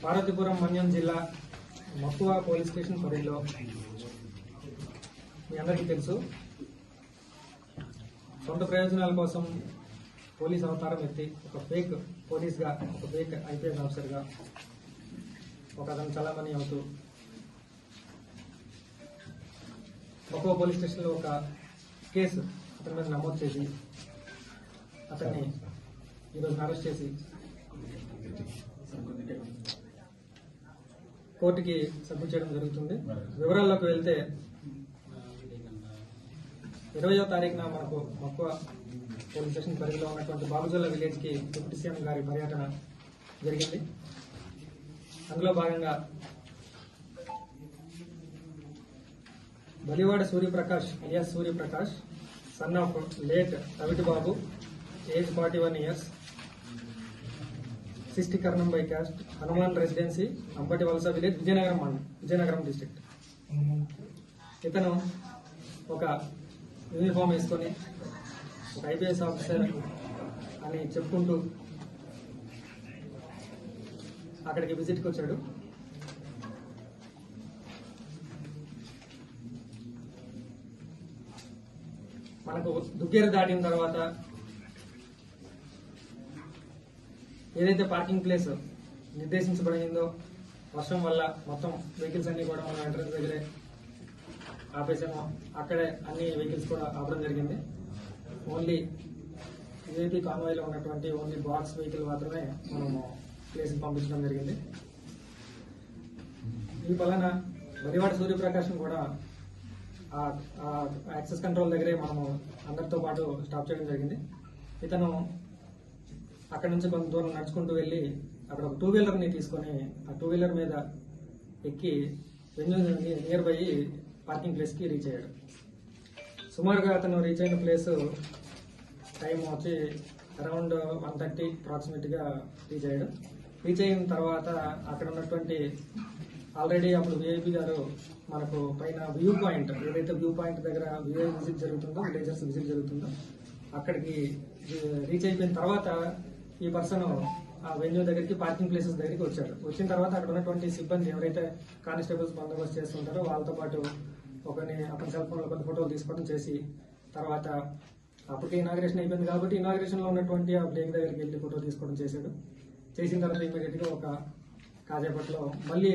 పార్వతీపురం మన్యం జిల్లా మక్కువ police station పరిధిలో మీ అందరికీ తెలుసు, సొంత ప్రయోజనాల కోసం పోలీస్ అవతారం ఎత్తి ఒక ఫేక్ పోలీస్గా, ఒక ఫేక్ ఐపీఎస్ ఆఫీసర్గా ఒక అతను చలామణి అవుతూ మక్కువ పోలీస్ స్టేషన్లో ఒక కేసు అతని మీద నమోదు చేసి అతన్ని ఈరోజు అరెస్ట్ చేసి కోర్టుకి సబ్మిట్ చేయడం జరుగుతుంది. వివరాల్లోకి వెళ్తే 20వ తారీఖున మనకు మక్కువ పోలీస్ స్టేషన్ పరిధిలో ఉన్నటువంటి బాబుజోల విలేజ్ కి డిప్యూటీ సీఎం గారి పర్యటన జరిగింది. అందులో భాగంగా Balivada Suryaprakash alias Suryaprakash, son of late Raviti Babu, age 41 years, 60 Karnam by caste, Hanuman residency, Ambati Valasa village, Vizianagaram district. ఇతను ఒక యూనిఫామ్ వేసుకొని ఒక ఐపీఎస్ ఆఫీసర్ అని చెప్పుకుంటూ అక్కడికి విజిట్కి వచ్చాడు. మనకు దుగ్గేరు దాటిన తర్వాత ఏదైతే పార్కింగ్ ప్లేస్ నిర్దేశించబడిందో వర్షం వల్ల మొత్తం వెహికల్స్ అన్ని కూడా మనం ఎంట్రన్స్ దగ్గరే ఆపేసాము. అక్కడే అన్ని వెహికల్స్ కూడా ఆపడం జరిగింది. ఓన్లీ యూఏపీ కాన్వాయ్లో ఉన్నటువంటి ఓన్లీ బాక్స్ వెహికల్ మాత్రమే మనము ప్లేస్కి పంపించడం జరిగింది. ఈ వలన బలివాడ సూర్యప్రకాశం కూడా యాక్సెస్ కంట్రోల్ దగ్గరే మనము అందరితో పాటు స్టాప్ చేయడం జరిగింది. ఇతను అక్కడ నుంచి కొంత దూరం నడుచుకుంటూ వెళ్ళి అక్కడ ఒక 2-వీలర్ని తీసుకొని ఆ 2-వీలర్ మీద ఎక్కి నియర్ బై పార్కింగ్ ప్లేస్కి రీచ్ అయ్యాడు. సుమారుగా అతను రీచ్ అయిన ప్లేస్ టైం వచ్చి అరౌండ్ 1:30 అప్రాక్సిమేట్గా రీచ్ అయ్యాడు. రీచ్ అయిన తర్వాత అక్కడ ఉన్నటువంటి ఆల్రెడీ అప్పుడు విఐపి గారు మనకు పైన వ్యూ పాయింట్, ఏదైతే వ్యూ పాయింట్ దగ్గర విజిట్ జరుగుతుందో, విలేజర్స్ విజిట్ జరుగుతుందో అక్కడికి రీచ్ అయిపోయిన తర్వాత ఈ పర్సన్ ఆ వెన్యూ దగ్గరికి, పార్కింగ్ ప్లేసెస్ దగ్గరికి వచ్చాడు. వచ్చిన తర్వాత అక్కడ ఉన్నటువంటి సిబ్బంది ఎవరైతే కానిస్టేబుల్స్ బందోబస్తు చేస్తుంటారో వాళ్ళతో పాటు అతని సెల్ ఫోన్ లో కొన్ని ఫోటోలు తీసుకోవడం చేసి, తర్వాత అప్పటికే ఇనాగ్రేషన్ అయిపోయింది కాబట్టి ఇనాగ్రేషన్ లో ఉన్నటువంటి ఆ బ్రేక్ దగ్గరికి వెళ్ళి ఫోటో తీసుకోవడం చేశాడు. చేసిన తర్వాత ఇమీడియట్ గా ఒక కాజేపట్లో మళ్ళీ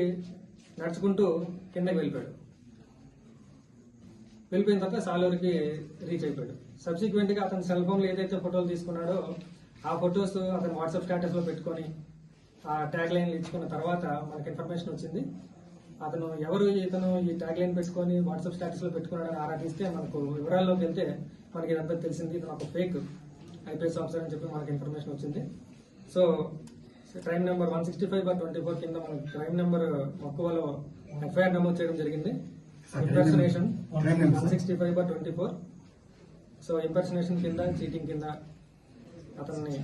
నడుచుకుంటూ కిందకి వెళ్ళిపోయాడు. వెళ్ళిపోయిన తర్వాత సాలూరుకి రీచ్ అయిపోయాడు. సబ్సిక్వెంట్ గా అతని సెల్ ఫోన్ లో ఏదైతే ఫోటోలు తీసుకున్నాడో ఆ ఫొటోస్ అతను వాట్సాప్ స్టేటస్ లో పెట్టుకొని ఆ ట్యాగ్ లైన్లు ఇచ్చుకున్న తర్వాత మనకి ఇన్ఫర్మేషన్ వచ్చింది. ఇతను ఈ ట్యాగ్ లైన్ పెట్టుకొని వాట్సాప్ స్టేటస్ లో పెట్టుకున్నాడని ఆరాధిస్తే మనకు వివరాల్లోకి వెళ్తే మనకి ఇదంతా తెలిసింది. ఇతను ఒక ఫేక్ ఐపీఎస్ ఆఫీసర్ అని చెప్పి మనకి ఇన్ఫర్మేషన్ వచ్చింది. సో క్రైమ్ నెంబర్ 165/24 కింద మనకి క్రైమ్ నెంబర్ మక్కువలో ఎఫ్ఐఆర్ నమోదు చేయడం జరిగింది. ఇంపర్సనేషన్ 165/24. సో ఇంపర్సనేషన్ కింద, చీటింగ్ కింద అతన్ని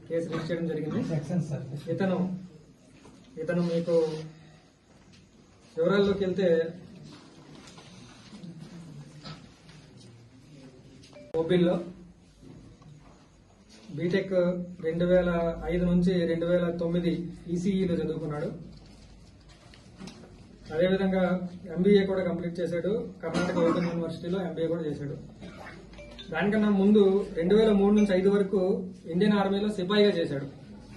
కేసు రిజిస్టర్ చేయడం జరిగింది. ఇతను మీకు వివరాల్లోకి వెళ్తే ఓపీల్లో బీటెక్ 2005 నుంచి 2009 ఈసీఈలో చదువుకున్నాడు. అదేవిధంగా ఎంబీఏ కూడా కంప్లీట్ చేశాడు. కర్ణాటక ఓపెన్ యూనివర్సిటీలో ఎంబీఏ కూడా చేశాడు. దానికన్నా ముందు 2003 నుంచి 2005 వరకు ఇండియన్ ఆర్మీలో సిపాయిగా చేశాడు.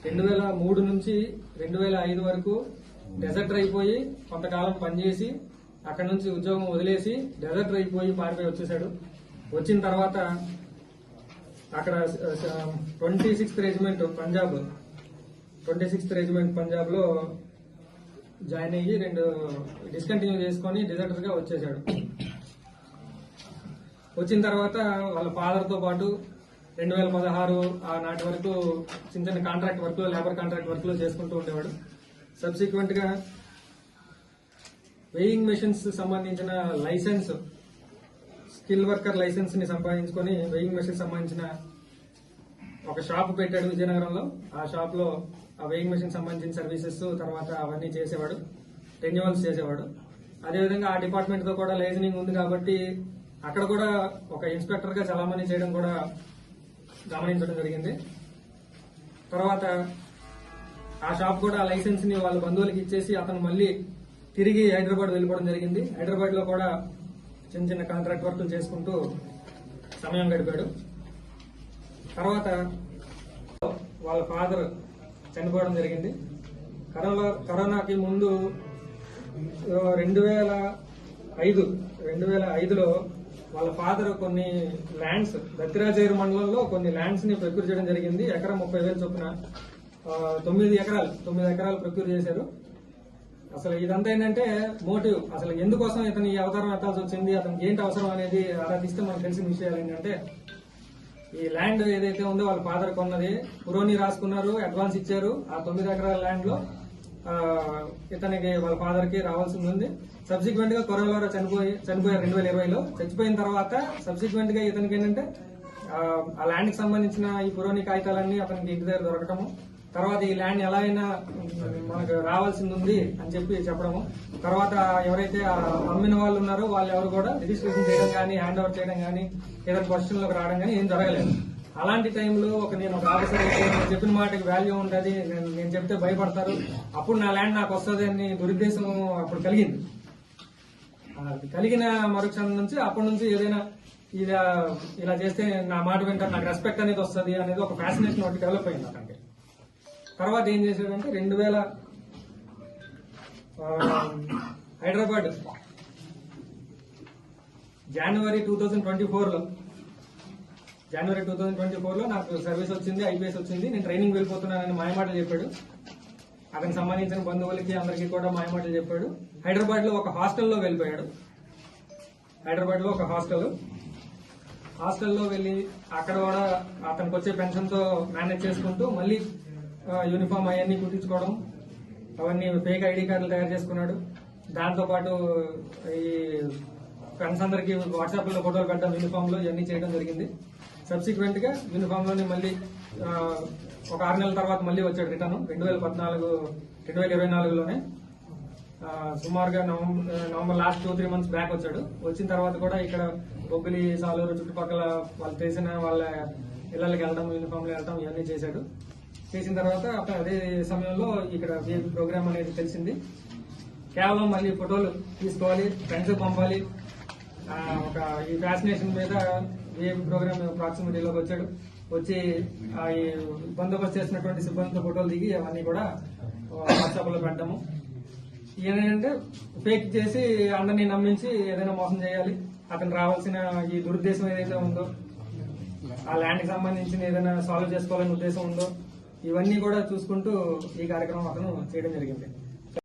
2003 నుంచి 2005 వరకు డెజర్ట్ అయిపోయి కొంతకాలం పనిచేసి అక్కడ నుంచి ఉద్యోగం వదిలేసి డెజర్ట్ అయిపోయి పారిపోయి వచ్చేశాడు. వచ్చిన తర్వాత అక్కడ 26th రెజిమెంట్ పంజాబ్ లో జాయిన్ అయ్యి 2 డిస్కంటిన్యూ చేసుకుని డిజర్టర్ గా వచ్చేశాడు. వచ్చిన తర్వాత వాళ్ళ ఫాదర్ తో పాటు 2016 ఆ నాటి వరకు చిన్న చిన్న కాంట్రాక్ట్ వర్క్ లో, లేబర్ కాంట్రాక్ట్ వర్క్ లో చేసుకుంటూ ఉండేవాడు. సబ్సిక్వెంట్ గా వెయింగ్ మెషిన్స్ సంబంధించిన లైసెన్స్, స్కిల్ వర్కర్ లైసెన్స్ ని సంపాదించుకొని వెయింగ్ మెషిన్స్ సంబంధించిన ఒక షాప్ పెట్టాడు విజయనగరంలో. ఆ షాప్ లో ఆ వెయింగ్ మెషిన్ సంబంధించిన సర్వీసెస్ తర్వాత అవన్నీ చేసేవాడు, రెన్యువల్స్ చేసేవాడు. అదేవిధంగా ఆ డిపార్ట్మెంట్ తో కూడా లైసెనింగ్ ఉంది కాబట్టి అక్కడ కూడా ఒక ఇన్స్పెక్టర్ గా చలామణి చేయడం కూడా గమనించడం జరిగింది. తర్వాత ఆ షాప్ కూడా ఆ లైసెన్స్ ని వాళ్ళ బంధువులకి ఇచ్చేసి అతను మళ్ళీ తిరిగి హైదరాబాద్ వెళ్ళిపోవడం జరిగింది. హైదరాబాద్ లో కూడా చిన్న చిన్న కాంట్రాక్ట్ వర్కులు చేసుకుంటూ సమయం గడిపాడు. తర్వాత వాళ్ళ ఫాదర్ చనిపోవడం జరిగింది. కరోనాకి ముందు 2005లో వాళ్ళ ఫాదర్ కొన్ని ల్యాండ్స్ దత్తిరాజేరు మండలంలో కొన్ని ల్యాండ్స్ ని ప్రొక్యూర్ చేయడం జరిగింది. ఎకరా 30,000 చొప్పున 9 ఎకరాలు ప్రొక్యూర్ చేశారు. అసలు ఇదంతా ఏంటంటే మోటివ్, అసలు ఎందుకోసం ఇతను ఈ అవతారం ఎత్తాల్సి వచ్చింది, అతనికి ఏంటి అవసరం అనేది ఆరాధిస్తే మనకు తెలిసిన విషయాలు ఏంటంటే, ఈ ల్యాండ్ ఏదైతే ఉందో వాళ్ళ ఫాదర్ కొన్నది, పురోని రాసుకున్నారు, అడ్వాన్స్ ఇచ్చారు. ఆ 9 ఎకరాల ల్యాండ్ లో ఇతనికి వాళ్ళ ఫాదర్ కి రావాల్సింది ఉంది. సబ్సిక్వెంట్ గా కరోనాలో చనిపోయారు 2020లో. చచ్చిపోయిన తర్వాత సబ్సిక్వెంట్ గా ఇతనికి ఏంటంటే ఆ ల్యాండ్ కి సంబంధించిన ఈ పురోని కాగితాలన్నీ అతనికి ఇంటి దగ్గర దొరకటము, తర్వాత ఈ ల్యాండ్ ఎలా అయినా మనకు రావాల్సింది ఉంది అని చెప్పడము, తర్వాత ఎవరైతే అమ్మిన వాళ్ళు ఉన్నారో వాళ్ళు ఎవరు కూడా రిజిస్ట్రేషన్ చేయడం కానీ, హ్యాండ్ ఓవర్ చేయడం కానీ, ఏదైనా క్వశ్చన్ లోకి రావడం కానీ ఏం జరగలేదు. అలాంటి టైంలో నేను ఒక ఆఫీసర్ అయితే చెప్పిన మాటకి వాల్యూ ఉంటుంది, నేను చెప్తే భయపడతారు, అప్పుడు నా ల్యాండ్ నాకు వస్తుంది అని దురుద్దేశం అప్పుడు కలిగింది. కలిగిన మరుక్షణం నుంచి అప్పటి నుంచి ఏదైనా ఇలా చేస్తే నా మాట వింటారు, నాకు రెస్పెక్ట్ అనేది వస్తుంది అనేది ఒక ఫ్యాసినేషన్ ఒకటి డెవలప్ అయింది అతనికి. తర్వాత ఏం చేశాడంటే 2000 హైదరాబాద్ జనవరి 2024లో నాకు సర్వీస్ వచ్చింది, ఐపీఎస్ వచ్చింది, నేను ట్రైనింగ్ వెళ్ళిపోతున్నానని మాయమాటలు చెప్పాడు. అతనికి సంబంధించిన బంధువులకి అందరికీ కూడా మాయమాటలు చెప్పాడు. హైదరాబాద్ లో ఒక హాస్టల్లో వెళ్ళిపోయాడు. హైదరాబాద్ లో ఒక హాస్టల్లో వెళ్లి అక్కడ కూడా అతనికి వచ్చే పెన్షన్ తో మేనేజ్ చేసుకుంటూ మళ్ళీ యూనిఫామ్ అవన్నీ కుట్టించుకోవడం, అవన్నీ ఫేక్ ఐడి కార్డులు తయారు చేసుకున్నాడు. దాంతో పాటు ఈ ఫ్రెండ్స్ అందరికి వాట్సాప్ లో ఫోటోలు పెట్టడం యూనిఫామ్ లో ఇవన్నీ చేయడం జరిగింది. సబ్సిక్వెంట్ గా యూనిఫామ్ లోని మళ్ళీ ఒక 6 నెలల తర్వాత మళ్ళీ వచ్చాడు రిటర్న్ 2024లోనే. సుమారుగా నవంబర్ లాస్ట్ 2-3 మంత్స్ బ్యాక్ వచ్చాడు. వచ్చిన తర్వాత కూడా ఇక్కడ బొబ్బిలి, సాలూరు చుట్టుపక్కల వాళ్ళు తెలిసిన వాళ్ళ ఇళ్లకి వెళ్ళడం, యూనిఫామ్ లో వెళ్ళడం ఇవన్నీ చేశాడు. చేసిన తర్వాత అదే సమయంలో ఇక్కడ విఐపి ప్రోగ్రామ్ అనేది తెలిసింది. కేవలం మళ్ళీ ఫోటోలు తీసుకోవాలి, ఫ్రెండ్స్ పంపాలి, ఒక ఈ ఫ్యాసినేషన్ మీద విఐపి ప్రోగ్రామ్ ప్రాక్సిమిటీలోకి వచ్చాడు. వచ్చి ఈ బందోబస్తు చేసినటువంటి సిబ్బందితో ఫోటోలు దిగి అవన్నీ కూడా వాట్సాప్ లో పెట్టడము. ఏంటంటే ఫేక్ చేసి అందరినీ నమ్మించి ఏదైనా మోసం చేయాలి, అతను రావాల్సిన ఈ దురుద్దేశం ఏదైతే ఉందో, ఆ ల్యాండ్ కి సంబంధించిన ఏదైనా సాల్వ్ చేసుకోవాలనే ఉద్దేశం ఉందో, ఇవన్నీ కూడా చూసుకుంటూ ఈ కార్యక్రమం అతను చేయడం జరిగింది.